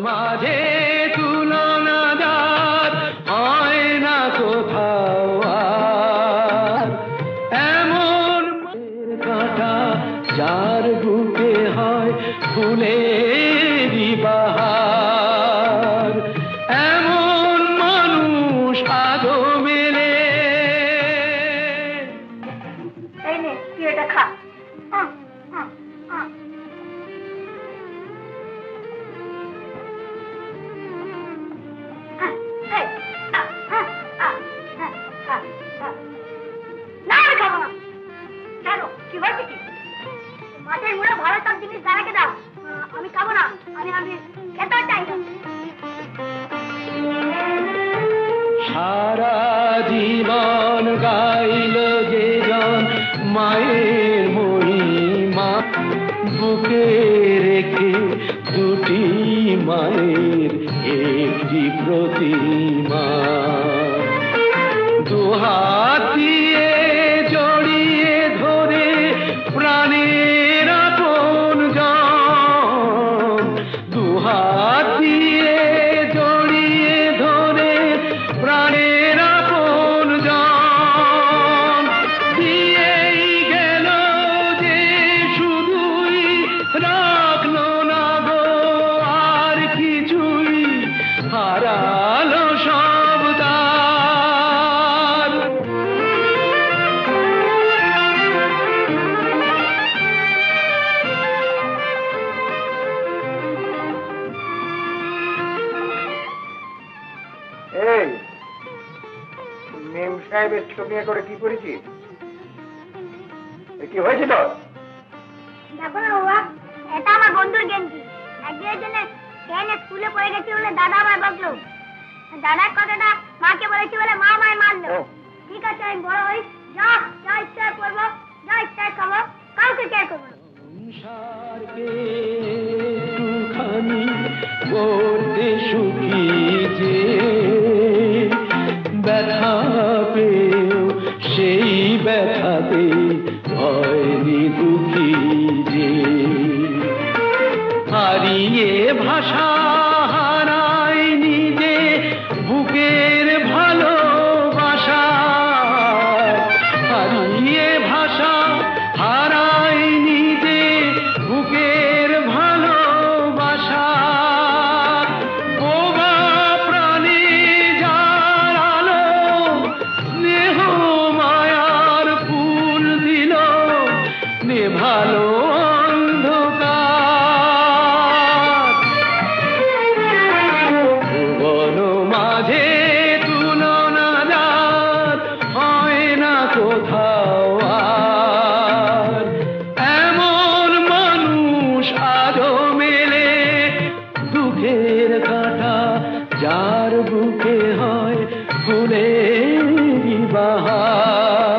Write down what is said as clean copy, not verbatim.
মাঝে তুলনাদার হয় না কোথাও আর এমন কাঁটা যার বুকে হয় ফুলেরই বাহার এমন মানুষ আজও মেলে। এই নে তুই এটা খা। মাছের মুড়ো ভালো সব জিনিস দাঁড়াকে দাও, আমি খাবো না, আমি খেতে চাই না। সারা জীবন গাইল যে জন মায়ের মহিমা বুকে রেখে দুটি মায়ের একটি প্রতিমা দুহাত দিয়ে জড়িয়ে ধরে প্রাণের আপন জন দুহাত দিয়ে জড়িয়ে ধরে প্রাণের আপন জন দিয়েই গেল যে শুধুই রাখলো না গো আর কিছুই হারালো সব তার। এই মেম সাহেবের ছবি করে কি করেছিস? কি হয়েছিল? দেখো না বাবা, এটা আমার বন্ধুর গেঞ্জি। একদিনের জন্য ট্রেনে স্কুলে পড়ে গেছি বলে দাদা আমায় বকলো। দাদার কথাটা মাকে বলেছি বলে মা আমায় মারলো। ঠিক আছে আমি বড় হই, যা যা ইচ্ছা করবো, যা ইচ্ছা খাবো, কাউকে কেয়ার করবো না। সংসারকে একটুখানি করতে সুখী যে ব্যথা পেও সেই ব্যথাতে হয়নি দুঃখী যে হারিয়ে ভাষা হারায় নিজে বুকের ভালোবাসা হারিয়ে ভাষা হারায় নিজে বুকের ভালোবাসা বোবা প্রাণী যার আলো স্নেহ মায়ার ফুল দিল নেভালো অন্ধকার ভুবন মাঝে তুলনাদার হয় না কোথাও আর এমন মানুষ আজও মেলে দুঃখের কাঁটা যার বুকে হয় ফুলেরই বাহার।